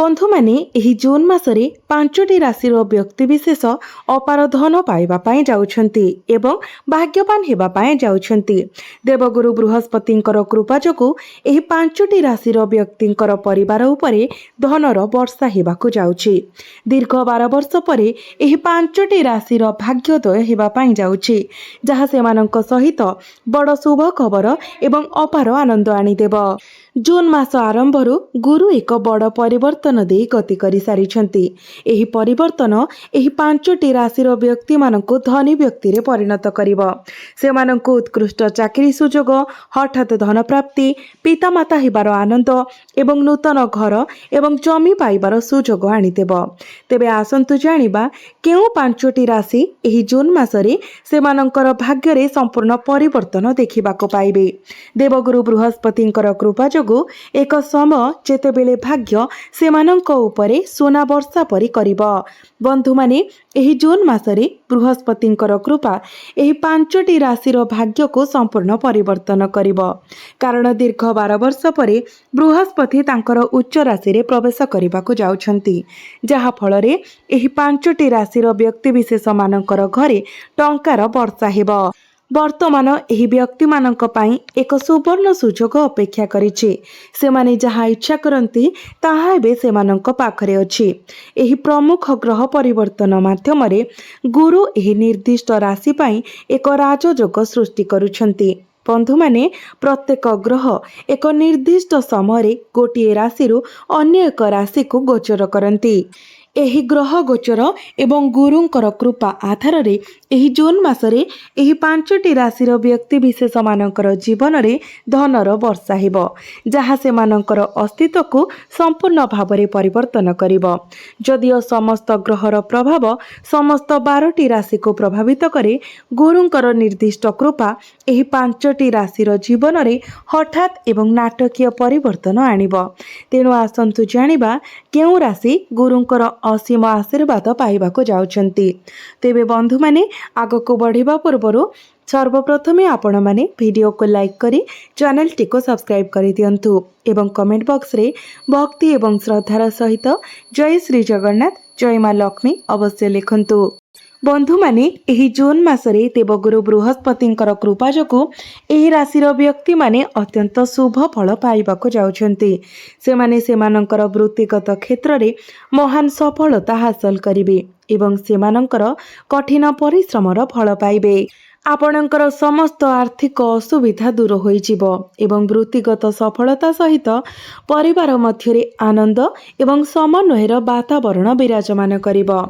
बंधु माने एही जून मासरे 5टी राशिर व्यक्तिविशेष अपार धन पाइबा पाई जाउछंती एवं भाग्यवान हेबा पाई जाउछंती। देवगुरु बृहस्पतिंकर कृपा जोगु एही 5टी राशिर व्यक्तिंकर परिवार उपरे धनर वर्षा हेबाकु जाउछि। दीर्घ 12 वर्ष परे एही 5टी राशिर भाग्योदय हेबा पाई जाउछि, जहा सेमानंक सहित बड़ शुभ खबर एवं अपार आनंद आनिदेव। जून मास आरंभरू गुरु एक बड़ परिवर्तन दे गति करि सारिछंती। एही परिवर्तन एही 5टी राशिर व्यक्ति मानकु धनी व्यक्ति रे परिणत करिवो। सेमानकु उत्कृष्ट चाकरी सुजोग, हठात धन प्राप्ति, पितामाता हेबार आनंद एवं नूतन घर एवं जमी पाइबार सुजोग आनिदेव। तेबे आसंतु जानिबा केउ 5टी राशि एही जून मासरे सेमानंकर भाग्य रे संपूर्ण परिवर्तन देखिबाको पाइबे। देवगुरु बृहस्पतिंकर कृपा जोगु एक समय जेतेबेले भाग्य सेमानंक उपरे सोना वर्षा परि करिब। बंधु माने एही जून मासरे बृहस्पतिंकर कृपा एही 5टी राशिर भाग्य को संपूर्ण परिवर्तन करिब। कारण दीर्घ 12 वर्ष परे बृहस्पति तांकर उच्च राशि रे प्रवेश करिबाकु जाउछंती, जहा फलरे एही 5टी राशिर व्यक्ति विशेष मानकर घरे टंकार वर्षा हेबो। वर्तमान एही व्यक्ति मानक पाई एक सुवर्ण सुजोग अपेक्षा करिछि। सेमाने जहा इच्छा करंती ताहा एबे सेमानंक पाखरे अछि। एही प्रमुख ग्रह परिवर्तन माध्यमरे गुरु एही निर्दिष्ट राशि पाई एक राजयोग सृष्टि करुछंती। बंधु माने प्रत्येक ग्रह एक निर्दिष्ट समय गोटे राशि अन्य एक राशि को गोचर करंती। एही ग्रह गोचर एवं गुरुंकर कृपा आधार रे एही जून मासरे एही 5टी राशिर व्यक्ति विशेष मानकर जीवन रे धनर वर्षा हेबो, जहा से मानकर अस्तित्व को संपूर्ण भावरे परिवर्तन करिवो। जदिओ समस्त ग्रहर प्रभाव समस्त 12टी राशि को प्रभावित करे, गुरुंकर निर्दिष्ट कृपा एही 5टी राशिर जीवन रे हठात एवं नाटकीय परिवर्तन आनिबो। तेणु आसंतु जानिबा केउ राशि गुरुंकर असीम आशीर्वाद पाइबाको जाउछंती। तेबे बंधु माने आगको बढ़िबा पूर्वरु सर्वप्रथमे आपण माने वीडियो को लाइक करी चैनल टी को सब्सक्राइब करि दियंतु एवं कमेंट बॉक्स रे भक्ति एवं श्रद्धार सहित जय श्री जगन्नाथ जय मां लक्ष्मी अवश्य लिखंतु। बंधु माने एही जून मासरे देवगुरु बृहस्पतिंकर कृपा जोगु एही राशिर व्यक्ति माने अत्यंत शुभ फल पाइबाको जाउछंती। सेमाने सेमानंकर वृत्तिगत क्षेत्र रे महान सफलता हासिल करिवे एवं सेमानंकर कठिन परिश्रमर फल पाइबे। आपणकर समस्त आर्थिक असुविधा दूर होई जिवो एवं वृत्तिगत सफलता सहित परिवार मध्यरे आनंद एवं समन्वयर वातावरण विराजमान करिवो।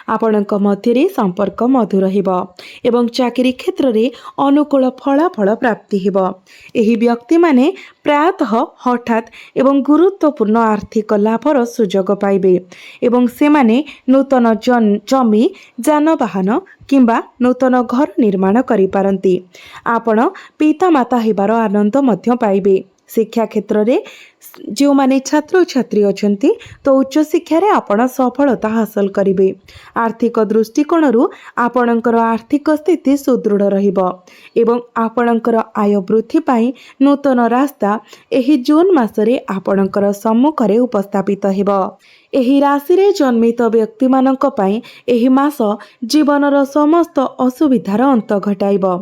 आपणक मध्यरे संपर्क मधुर हेबो एवं चाकरी क्षेत्र रे अनुकूल फलाफल प्राप्ति हेबो। एही व्यक्ति माने प्रायतः हठात एवं गुरुत्वपूर्ण आर्थिक लाभर सुजोग पाइबे एवं सेमाने नूतन जमी जानवाहन किंबा नूतन घर निर्माण करि पारंती। आपण पितामाता हेबार आनंद मध्य पाइबे। शिक्षा क्षेत्र रे जो माने छात्र छात्री अछंती तो उच्च शिक्षा रे आपण सफलता हासिल करिवे। आर्थिक दृष्टिकोण रु आपणकर आर्थिक स्थिति सुदृढ़ रहिबो एवं आपणकर आय वृद्धि पाई नूतन रास्ता एही जून मासरे आपणकर सम्मुख रे उपस्थापित हेबो। एही राशि रे जन्मित व्यक्ति मानक पाई एही मास जीवनर समस्त असुविधार अंत घटाइबो।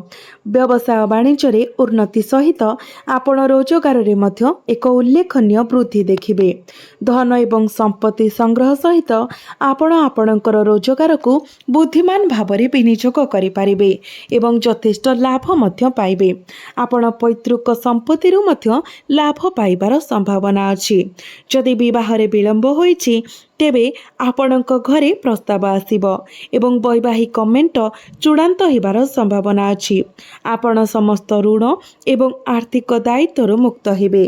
व्यवसाय वाणिज्य रे उन्नति सहित आपण रोजगार रे मध्य एक उल्लेखनीय वृद्धि देखिबे। धन एवं संपत्ति संग्रह सहित आपण आपणकर रोजगार को बुद्धिमान भावरे विनियोग करि पारिबे एवं यथेष्ट लाभ मध्य पाइबे। आपण पैतृक संपत्ति रु मध्य लाभ पाइबार संभावना अछि। जदि विवाह रे विलंब होइछि तेबे आपणक घरे प्रस्ताव आसिबो एवं वैवाहिक मेंट चूड़ांत हेबार संभावना अछि। आपण समस्त ऋण एवं आर्थिक दायित्व मुक्त हेबे।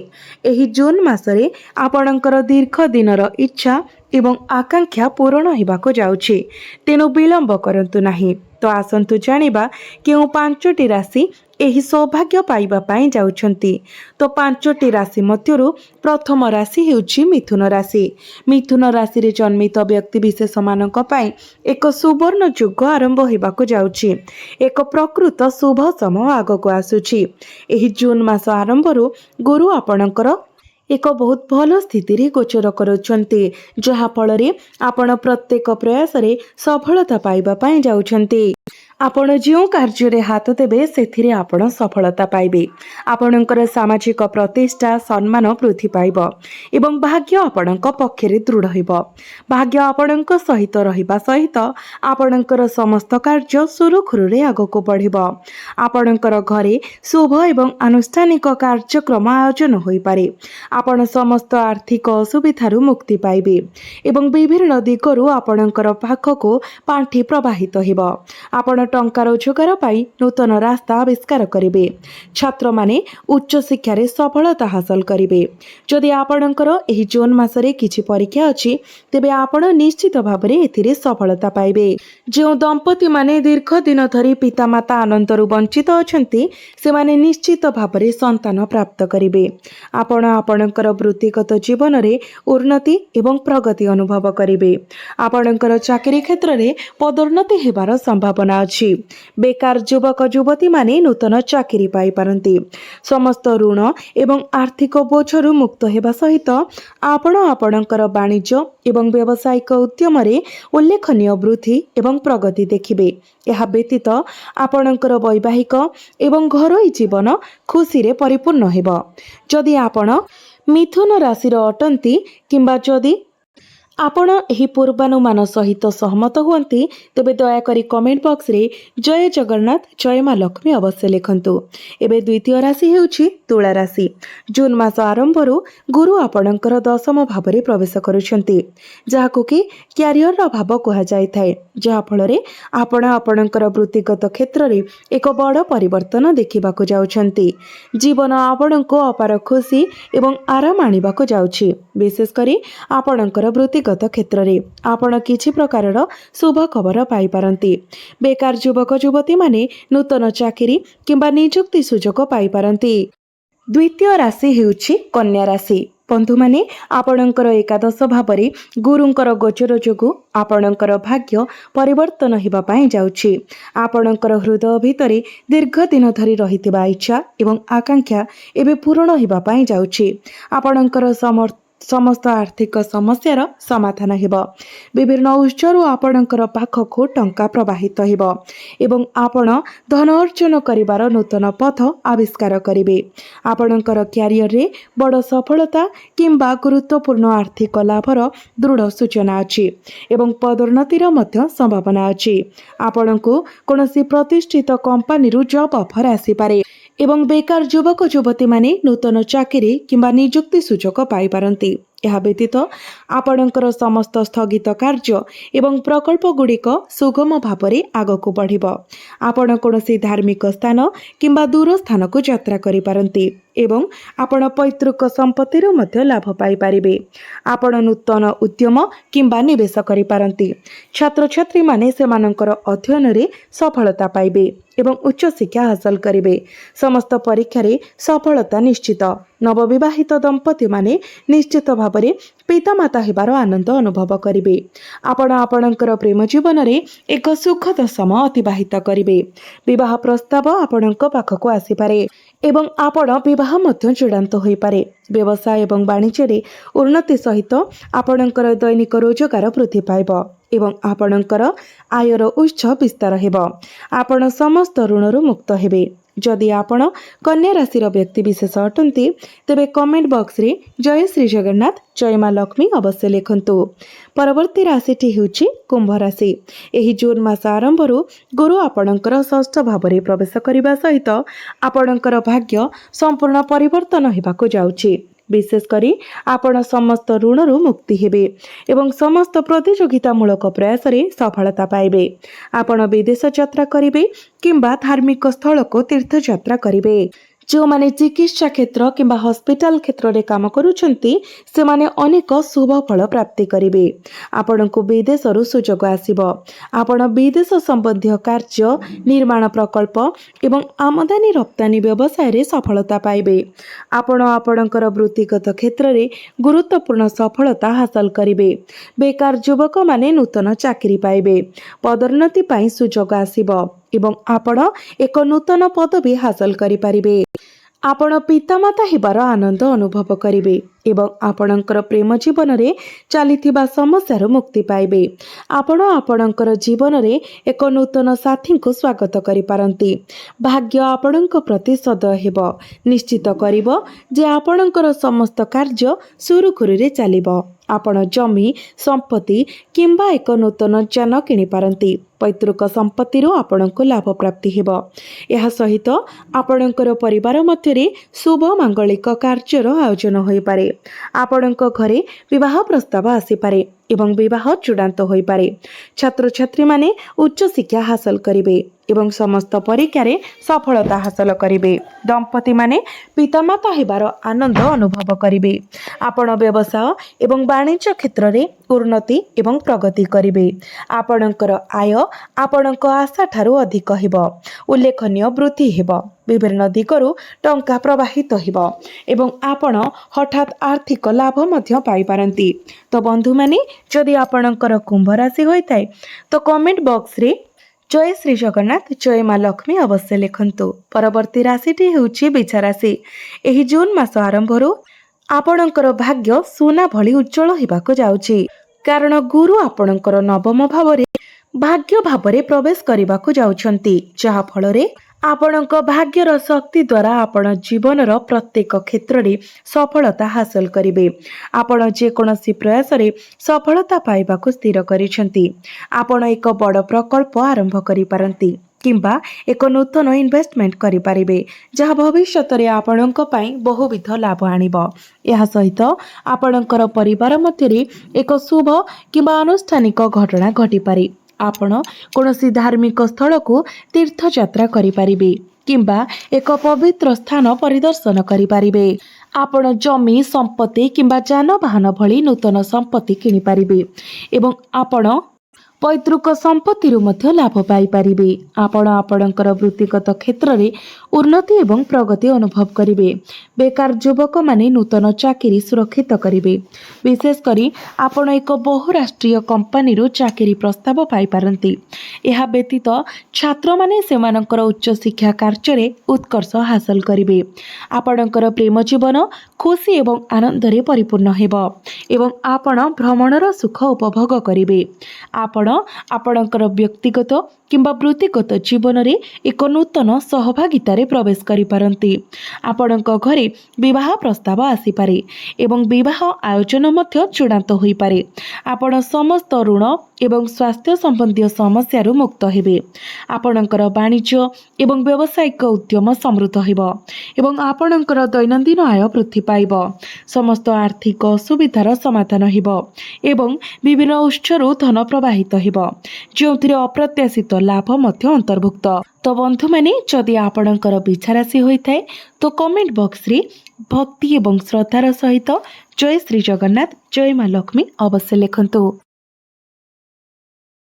एही जून मासरे आपणकर दीर्घ दिनर इच्छा एवं आकांक्षा पूर्ण हेबाको जाउछि। तेणु विलंब करंतु नाही। तो आसंतु जानिबा केउ 5टी राशि एही सौभाग्य पाइबा पाई जाउछंती। तो 5टी राशि मध्यरु प्रथम राशि हेउछि मिथुन राशि। मिथुन राशि रे जन्मित व्यक्ति विशेष मानक पाई एक सुवर्ण युग आरंभ हेबाको जाउछि। एक प्रकृत शुभ समय आगको आसुछि। एही जून मास आरंभरु गुरु आपणकर ଏକ ବହୁତ ଭଲ ସ୍ଥିତିରେ ଗୋଚର କରୁଛନ୍ତି, ଯାହାଫଳରେ ଆପଣ ପ୍ରତ୍ୟେକ ପ୍ରୟାସରେ ସଫଳତା ପାଇବା ପାଇଁ ଯାଉଛନ୍ତି। ଆପଣ ଯେଉଁ କାର୍ଯ୍ୟରେ ହାତ ଦେବେ ସେଥିରେ ଆପଣ ସଫଳତା ପାଇବେ। ଆପଣଙ୍କର ସାମାଜିକ ପ୍ରତିଷ୍ଠା ସମ୍ମାନ ବୃଦ୍ଧି ପାଇବ ଏବଂ ଭାଗ୍ୟ ଆପଣଙ୍କ ପକ୍ଷରେ ଦୃଢ଼ ହେବ। ଭାଗ୍ୟ ଆପଣଙ୍କ ସହିତ ରହିବା ସହିତ ଆପଣଙ୍କର ସମସ୍ତ କାର୍ଯ୍ୟ ସୁରୁଖୁରୁରେ ଆଗକୁ ବଢ଼ିବ। ଆପଣଙ୍କର ଘରେ ଶୁଭ ଏବଂ ଆନୁଷ୍ଠାନିକ କାର୍ଯ୍ୟକ୍ରମ ଆୟୋଜନ ହୋଇପାରେ। ଆପଣ ସମସ୍ତ ଆର୍ଥିକ ଅସୁବିଧାରୁ ମୁକ୍ତି ପାଇବେ ଏବଂ ବିଭିନ୍ନ ଦିଗରୁ ଆପଣଙ୍କର ପାଖକୁ ପାଣ୍ଠି ପ୍ରବାହିତ ହେବ। ଆପଣ ଟଙ୍କା ରୋଜଗାର ପାଇଁ ନୂତନ ରାସ୍ତା ଆବିଷ୍କାର କରିବେ। ଛାତ୍ରମାନେ ଉଚ୍ଚଶିକ୍ଷାରେ ସଫଳତା ହାସଲ କରିବେ। ଯଦି ଆପଣଙ୍କର ଏହି ଜୁନ୍ ମାସରେ କିଛି ପରୀକ୍ଷା ଅଛି, ତେବେ ଆପଣ ନିଶ୍ଚିତ ଭାବରେ ଏଥିରେ ସଫଳତା ପାଇବେ। ଯେଉଁ ଦମ୍ପତିମାନେ ଦୀର୍ଘ ଦିନ ଧରି ପିତାମାତା ଆନନ୍ଦରୁ ବଞ୍ଚିତ ଅଛନ୍ତି, ସେମାନେ ନିଶ୍ଚିତ ଭାବରେ ସନ୍ତାନ ପ୍ରାପ୍ତ କରିବେ। ଆପଣ ଆପଣଙ୍କର ବୃତ୍ତିଗତ ଜୀବନରେ ଉନ୍ନତି ଏବଂ ପ୍ରଗତି ଅନୁଭବ କରିବେ। ଆପଣଙ୍କର ଚାକିରି କ୍ଷେତ୍ରରେ ପଦୋନ୍ନତି ହେବାର ସମ୍ଭାବନା ଅଛି। ବେକାର ଯୁବକ ଯୁବତୀମାନେ ନୂତନ ଚାକିରି ପାଇପାରନ୍ତି। ସମସ୍ତ ଋଣ ଏବଂ ଆର୍ଥିକ ବୋଝରୁ ମୁକ୍ତ ହେବା ସହିତ ଆପଣ ଆପଣଙ୍କର ବାଣିଜ୍ୟ ଏବଂ ବ୍ୟବସାୟିକ ଉଦ୍ୟମରେ ଉଲ୍ଲେଖନୀୟ ବୃଦ୍ଧି ଏବଂ ପ୍ରଗତି ଦେଖିବେ। ଏହା ବ୍ୟତୀତ ଆପଣଙ୍କର ବୈବାହିକ ଏବଂ ଘରୋଇ ଜୀବନ ଖୁସିରେ ପରିପୂର୍ଣ୍ଣ ହେବ। ଯଦି ଆପଣ ମିଥୁନ ରାଶିର ଅଟନ୍ତି କିମ୍ବା ଯଦି ଆପଣ ଏହି ପୂର୍ବାନୁମାନ ସହିତ ସହମତ ହୁଅନ୍ତି, ତେବେ ଦୟାକରି କମେଣ୍ଟ ବକ୍ସରେ ଜୟ ଜଗନ୍ନାଥ ଜୟ ମା ଲକ୍ଷ୍ମୀ ଅବଶ୍ୟ ଲେଖନ୍ତୁ। ଏବେ ଦ୍ୱିତୀୟ ରାଶି ହେଉଛି ତୁଳା ରାଶି। ଜୁନ୍ ମାସ ଆରମ୍ଭରୁ ଗୁରୁ ଆପଣଙ୍କର ଦଶମ ଭାବରେ ପ୍ରବେଶ କରୁଛନ୍ତି, ଯାହାକୁ କି କ୍ୟାରିୟରର ଭାବ କୁହାଯାଇଥାଏ, ଯାହାଫଳରେ ଆପଣ ଆପଣଙ୍କର ବୃତ୍ତିଗତ କ୍ଷେତ୍ରରେ ଏକ ବଡ଼ ପରିବର୍ତ୍ତନ ଦେଖିବାକୁ ଯାଉଛନ୍ତି। ଜୀବନ ଆପଣଙ୍କୁ ଅପାର ଖୁସି ଏବଂ ଆରାମ ଆଣିବାକୁ ଯାଉଛି। ବିଶେଷ କରି ଆପଣଙ୍କର ବୃତ୍ତିଗତ କ୍ଷେତ୍ରରେ ଆପଣ କିଛି ପ୍ରକାରର ଶୁଭ ଖବର ପାଇପାରନ୍ତି। ବେକାର ଯୁବକ ଯୁବତୀମାନେ ନୂତନ ଚାକିରି କିମ୍ବା ନିଯୁକ୍ତି ସୁଯୋଗ ପାଇପାରନ୍ତି। ଦ୍ୱିତୀୟ ରାଶି ହେଉଛି କନ୍ୟା ରାଶି। ବନ୍ଧୁମାନେ, ଆପଣଙ୍କର ଏକାଦଶ ଭାବରେ ଗୁରୁଙ୍କର ଗୋଚର ଯୋଗୁଁ ଆପଣଙ୍କର ଭାଗ୍ୟ ପରିବର୍ତ୍ତନ ହେବା ପାଇଁ ଯାଉଛି। ଆପଣଙ୍କର ହୃଦୟ ଭିତରେ ଦୀର୍ଘ ଦିନ ଧରି ରହିଥିବା ଇଚ୍ଛା ଏବଂ ଆକାଂକ୍ଷା ଏବେ ପୂରଣ ହେବା ପାଇଁ ଯାଉଛି। ଆପଣଙ୍କର ସମସ୍ତ ଆର୍ଥିକ ସମସ୍ୟାର ସମାଧାନ ହେବ। ବିଭିନ୍ନ ଉତ୍ସରୁ ଆପଣଙ୍କର ପାଖକୁ ଟଙ୍କା ପ୍ରବାହିତ ହେବ ଏବଂ ଆପଣ ଧନ ଅର୍ଜନ କରିବାର ନୂତନ ପଥ ଆବିଷ୍କାର କରିବେ। ଆପଣଙ୍କର କ୍ୟାରିୟରରେ ବଡ଼ ସଫଳତା କିମ୍ବା ଗୁରୁତ୍ୱପୂର୍ଣ୍ଣ ଆର୍ଥିକ ଲାଭର ଦୃଢ଼ ସୂଚନା ଅଛି ଏବଂ ପଦୋନ୍ନତିର ମଧ୍ୟ ସମ୍ଭାବନା ଅଛି। ଆପଣଙ୍କୁ କୌଣସି ପ୍ରତିଷ୍ଠିତ କମ୍ପାନୀରୁ ଜବ୍ ଅଫର ଆସିପାରେ ଏବଂ ବେକାର ଯୁବକ ଯୁବତୀମାନେ ନୂତନ ଚାକିରି କିମ୍ବା ନିଯୁକ୍ତି ସୁଯୋଗ ପାଇପାରନ୍ତି। ଏହା ବ୍ୟତୀତ ଆପଣଙ୍କର ସମସ୍ତ ସ୍ଥଗିତ କାର୍ଯ୍ୟ ଏବଂ ପ୍ରକଳ୍ପଗୁଡ଼ିକ ସୁଗମ ଭାବରେ ଆଗକୁ ବଢ଼ିବ। ଆପଣ କୌଣସି ଧାର୍ମିକ ସ୍ଥାନ କିମ୍ବା ଦୂର ସ୍ଥାନକୁ ଯାତ୍ରା କରିପାରନ୍ତି ଏବଂ ଆପଣ ପୈତୃକ ସମ୍ପତ୍ତିରୁ ମଧ୍ୟ ଲାଭ ପାଇପାରିବେ। ଆପଣ ନୂତନ ଉଦ୍ୟମ କିମ୍ବା ନିବେଶ କରିପାରନ୍ତି। ଛାତ୍ରଛାତ୍ରୀମାନେ ସେମାନଙ୍କର ଅଧ୍ୟୟନରେ ସଫଳତା ପାଇବେ ଏବଂ ଉଚ୍ଚଶିକ୍ଷା ହାସଲ କରିବେ। ସମସ୍ତ ପରୀକ୍ଷାରେ ସଫଳତା ନିଶ୍ଚିତ। ନବବିବାହିତ ଦମ୍ପତିମାନେ ନିଶ୍ଚିତ ଭାବରେ ପିତାମାତା ହେବାର ଆନନ୍ଦ ଅନୁଭବ କରିବେ। ଆପଣ ଆପଣଙ୍କର ପ୍ରେମ ଜୀବନରେ ଏକ ସୁଖଦ ସମୟ ଅତିବାହିତ କରିବେ। ବିବାହ ପ୍ରସ୍ତାବ ଆପଣଙ୍କ ପାଖକୁ ଆସିପାରେ ଏବଂ ଆପଣ ବିବାହ ମଧ୍ୟ ଚୂଡ଼ାନ୍ତ ହୋଇପାରେ। ବ୍ୟବସାୟ ଏବଂ ବାଣିଜ୍ୟରେ ଉନ୍ନତି ସହିତ ଆପଣଙ୍କର ଦୈନିକ ରୋଜଗାର ବୃଦ୍ଧି ପାଇବ ଏବଂ ଆପଣଙ୍କର ଆୟର ଉତ୍ସ ବିସ୍ତାର ହେବ। ଆପଣ ସମସ୍ତ ଋଣରୁ ମୁକ୍ତ ହେବେ। ଯଦି ଆପଣ କନ୍ୟା ରାଶିର ବ୍ୟକ୍ତିବିଶେଷ ଅଟନ୍ତି, ତେବେ କମେଣ୍ଟ ବକ୍ସରେ ଜୟ ଶ୍ରୀ ଜଗନ୍ନାଥ ଜୟ ମା ଲକ୍ଷ୍ମୀ ଅବଶ୍ୟ ଲେଖନ୍ତୁ। ପରବର୍ତ୍ତୀ ରାଶିଟି ହେଉଛି କୁମ୍ଭ ରାଶି। ଏହି ଜୁନ୍ ମାସ ଆରମ୍ଭରୁ ଗୁରୁ ଆପଣଙ୍କର ଷଷ୍ଠ ଭାବରେ ପ୍ରବେଶ କରିବା ସହିତ ଆପଣଙ୍କର ଭାଗ୍ୟ ସମ୍ପୂର୍ଣ୍ଣ ପରିବର୍ତ୍ତନ ହେବାକୁ ଯାଉଛି। ବିଶେଷ କରି ଆପଣ ସମସ୍ତ ଋଣରୁ ମୁକ୍ତି ହେବେ ଏବଂ ସମସ୍ତ ପ୍ରତିଯୋଗିତାମୂଳକ ପ୍ରୟାସରେ ସଫଳତା ପାଇବେ। ଆପଣ ବିଦେଶ ଯାତ୍ରା କରିବେ କିମ୍ବା ଧାର୍ମିକ ସ୍ଥଳକୁ ତୀର୍ଥଯାତ୍ରା କରିବେ। ଯେଉଁମାନେ ଚିକିତ୍ସା କ୍ଷେତ୍ର କିମ୍ବା ହସ୍ପିଟାଲ କ୍ଷେତ୍ରରେ କାମ କରୁଛନ୍ତି, ସେମାନେ ଅନେକ ଶୁଭ ଫଳ ପ୍ରାପ୍ତି କରିବେ। ଆପଣଙ୍କୁ ବିଦେଶରୁ ସୁଯୋଗ ଆସିବ। ଆପଣ ବିଦେଶ ସମ୍ବନ୍ଧୀୟ କାର୍ଯ୍ୟ, ନିର୍ମାଣ ପ୍ରକଳ୍ପ ଏବଂ ଆମଦାନୀ ରପ୍ତାନି ବ୍ୟବସାୟରେ ସଫଳତା ପାଇବେ। ଆପଣ ଆପଣଙ୍କର ବୃତ୍ତିଗତ କ୍ଷେତ୍ରରେ ଗୁରୁତ୍ୱପୂର୍ଣ୍ଣ ସଫଳତା ହାସଲ କରିବେ। ବେକାର ଯୁବକମାନେ ନୂତନ ଚାକିରି ପାଇବେ। ପଦୋନ୍ନତି ପାଇଁ ସୁଯୋଗ ଆସିବ ଏବଂ ଆପଣ ଏକ ନୂତନ ପଦବୀ ହାସଲ କରିପାରିବେ। ଆପଣ ପିତାମାତା ହେବାର ଆନନ୍ଦ ଅନୁଭବ କରିବେ। ଏବଂ ଆପଣଙ୍କର ପ୍ରେମ ଜୀବନରେ ଚାଲିଥିବା ସମସ୍ୟାରୁ ମୁକ୍ତି ପାଇବେ। ଆପଣ ଆପଣଙ୍କର ଜୀବନରେ ଏକ ନୂତନ ସାଥୀଙ୍କୁ ସ୍ୱାଗତ କରିପାରନ୍ତି। ଭାଗ୍ୟ ଆପଣଙ୍କ ପ୍ରତି ସଦୟ ହେବ, ନିଶ୍ଚିତ କରିବ ଯେ ଆପଣଙ୍କର ସମସ୍ତ କାର୍ଯ୍ୟ ସୁରୁଖୁରୁରେ ଚାଲିବ। ଆପଣ ଜମି, ସମ୍ପତ୍ତି କିମ୍ବା ଏକ ନୂତନ ଯାନ କିଣିପାରନ୍ତି। ପୈତୃକ ସମ୍ପତ୍ତିରୁ ଆପଣଙ୍କୁ ଲାଭ ପ୍ରାପ୍ତି ହେବ। ଏହା ସହିତ ଆପଣଙ୍କର ପରିବାର ମଧ୍ୟରେ ଶୁଭ ମାଙ୍ଗଳିକ କାର୍ଯ୍ୟର ଆୟୋଜନ ହୋଇପାରେ। ଆପଣଙ୍କ ଘରେ ବିବାହ ପ୍ରସ୍ତାବ ଆସିପାରେ ଏବଂ ବିବାହ ଚୂଡ଼ାନ୍ତ ହୋଇପାରେ। ଛାତ୍ରଛାତ୍ରୀମାନେ ଉଚ୍ଚଶିକ୍ଷା ହାସଲ କରିବେ ଏବଂ ସମସ୍ତ ପରୀକ୍ଷାରେ ସଫଳତା ହାସଲ କରିବେ। ଦମ୍ପତିମାନେ ପିତାମାତା ହେବାର ଆନନ୍ଦ ଅନୁଭବ କରିବେ। ଆପଣ ବ୍ୟବସାୟ ଏବଂ ବାଣିଜ୍ୟ କ୍ଷେତ୍ରରେ ଉନ୍ନତି ଏବଂ ପ୍ରଗତି କରିବେ। ଆପଣଙ୍କର ଆୟ ଆପଣଙ୍କ ଆଶାଠାରୁ ଅଧିକ ହେବ। ଉଲ୍ଲେଖନୀୟ ବୃଦ୍ଧି ହେବ। ବିଭିନ୍ନ ଦିଗରୁ ଟଙ୍କା ପ୍ରବାହିତ ହେବ ଏବଂ ଆପଣ ହଠାତ୍ ଆର୍ଥିକ ଲାଭ ମଧ୍ୟ ପାଇପାରନ୍ତି। ତ ବନ୍ଧୁମାନେ, ଯଦି ଆପଣଙ୍କର କୁମ୍ଭ ରାଶି ହୋଇଥାଏ ତ କମେଣ୍ଟ ବକ୍ସରେ ଜୟ ଶ୍ରୀ ଜଗନ୍ନାଥ, ଜୟ ମା ଲକ୍ଷ୍ମୀ ଅବଶ୍ୟ ଲେଖନ୍ତୁ। ପରବର୍ତ୍ତୀ ରାଶିଟି ହେଉଛି ବିଛା ରାଶି। ଏହି ଜୁନ୍ ମାସ ଆରମ୍ଭରୁ ଆପଣଙ୍କର ଭାଗ୍ୟ ସୁନା ଭଳି ଉଜ୍ଜଳ ହେବାକୁ ଯାଉଛି, କାରଣ ଗୁରୁ ଆପଣଙ୍କର ନବମ ଭାବରେ ଭାଗ୍ୟ ଭାବରେ ପ୍ରବେଶ କରିବାକୁ ଯାଉଛନ୍ତି, ଯାହା ଫଳରେ ଆପଣଙ୍କ ଭାଗ୍ୟର ଶକ୍ତି ଦ୍ୱାରା ଆପଣ ଜୀବନର ପ୍ରତ୍ୟେକ କ୍ଷେତ୍ରରେ ସଫଳତା ହାସଲ କରିବେ। ଆପଣ ଯେକୌଣସି ପ୍ରୟାସରେ ସଫଳତା ପାଇବାକୁ ସ୍ଥିର କରିଛନ୍ତି। ଆପଣ ଏକ ବଡ଼ ପ୍ରକଳ୍ପ ଆରମ୍ଭ କରିପାରନ୍ତି କିମ୍ବା ଏକ ନୂତନ ଇନଭେଷ୍ଟମେଣ୍ଟ କରିପାରିବେ, ଯାହା ଭବିଷ୍ୟତରେ ଆପଣଙ୍କ ପାଇଁ ବହୁବିଧ ଲାଭ ଆଣିବ। ଏହା ସହିତ ଆପଣଙ୍କର ପରିବାର ମଧ୍ୟରେ ଏକ ଶୁଭ କିମ୍ବା ଆନୁଷ୍ଠାନିକ ଘଟଣା ଘଟିପାରେ। ଆପଣ କୌଣସି ଧାର୍ମିକ ସ୍ଥଳକୁ ତୀର୍ଥଯାତ୍ରା କରିପାରିବେ କିମ୍ବା ଏକ ପବିତ୍ର ସ୍ଥାନ ପରିଦର୍ଶନ କରିପାରିବେ। ଆପଣ ଜମି, ସମ୍ପତ୍ତି କିମ୍ବା ଯାନବାହନ ଭଳି ନୂତନ ସମ୍ପତ୍ତି କିଣିପାରିବେ ଏବଂ ଆପଣ ପୈତୃକ ସମ୍ପତ୍ତିରୁ ମଧ୍ୟ ଲାଭ ପାଇପାରିବେ। ଆପଣ ଆପଣଙ୍କର ବୃତ୍ତିଗତ କ୍ଷେତ୍ରରେ ଉନ୍ନତି ଏବଂ ପ୍ରଗତି ଅନୁଭବ କରିବେ। ବେକାର ଯୁବକମାନେ ନୂତନ ଚାକିରି ସୁରକ୍ଷିତ କରିବେ। ବିଶେଷ କରି ଆପଣ ଏକ ବହୁରାଷ୍ଟ୍ରୀୟ କମ୍ପାନୀରୁ ଚାକିରି ପ୍ରସ୍ତାବ ପାଇପାରନ୍ତି। ଏହା ବ୍ୟତୀତ ଛାତ୍ରମାନେ ସେମାନଙ୍କର ଉଚ୍ଚଶିକ୍ଷା କାର୍ଯ୍ୟରେ ଉତ୍କର୍ଷ ହାସଲ କରିବେ। ଆପଣଙ୍କର ପ୍ରେମ ଜୀବନ ଖୁସି ଏବଂ ଆନନ୍ଦରେ ପରିପୂର୍ଣ୍ଣ ହେବ ଏବଂ ଆପଣ ଭ୍ରମଣର ସୁଖ ଉପଭୋଗ କରିବେ। ଆପଣ ଆପଣଙ୍କର ବ୍ୟକ୍ତିଗତ କିମ୍ବା ବୃତ୍ତିଗତ ଜୀବନରେ ଏକ ନୂତନ ସହଭାଗିତାରେ ପ୍ରବେଶ କରିପାରନ୍ତି। ଆପଣଙ୍କ ଘରେ ବିବାହ ପ୍ରସ୍ତାବ ଆସିପାରେ ଏବଂ ବିବାହ ଆୟୋଜନ ମଧ୍ୟ ଚୂଡ଼ାନ୍ତ ହୋଇପାରେ। ଆପଣ ସମସ୍ତ ଋଣ ଏବଂ ସ୍ୱାସ୍ଥ୍ୟ ସମ୍ବନ୍ଧୀୟ ସମସ୍ୟାରୁ ମୁକ୍ତ ହେବେ। ଆପଣଙ୍କର ବାଣିଜ୍ୟ ଏବଂ ବ୍ୟବସାୟିକ ଉଦ୍ୟମ ସମୃଦ୍ଧ ହେବ ଏବଂ ଆପଣଙ୍କର ଦୈନନ୍ଦିନ ଆୟ ବୃଦ୍ଧି ପାଇବ। ସମସ୍ତ ଆର୍ଥିକ ଅସୁବିଧାର ସମାଧାନ ହେବ ଏବଂ ବିଭିନ୍ନ ଉତ୍ସରୁ ଧନ ପ୍ରବାହିତ ହେବ, ଯେଉଁଥିରେ ଅପ୍ରତ୍ୟାଶିତ ଲାଭ ମଧ୍ୟ ଅନ୍ତର୍ଭୁକ୍ତ। ତ ବନ୍ଧୁମାନେ, ଯଦି ଆପଣଙ୍କର ବିଛା ରାଶି ହୋଇଥାଏ ତ କମେଣ୍ଟ ବକ୍ସରେ ଭକ୍ତି ଏବଂ ଶ୍ରଦ୍ଧାର ସହିତ ଜୟ ଶ୍ରୀ ଜଗନ୍ନାଥ, ଜୟ ମା ଲକ୍ଷ୍ମୀ ଅବଶ୍ୟ ଲେଖନ୍ତୁ।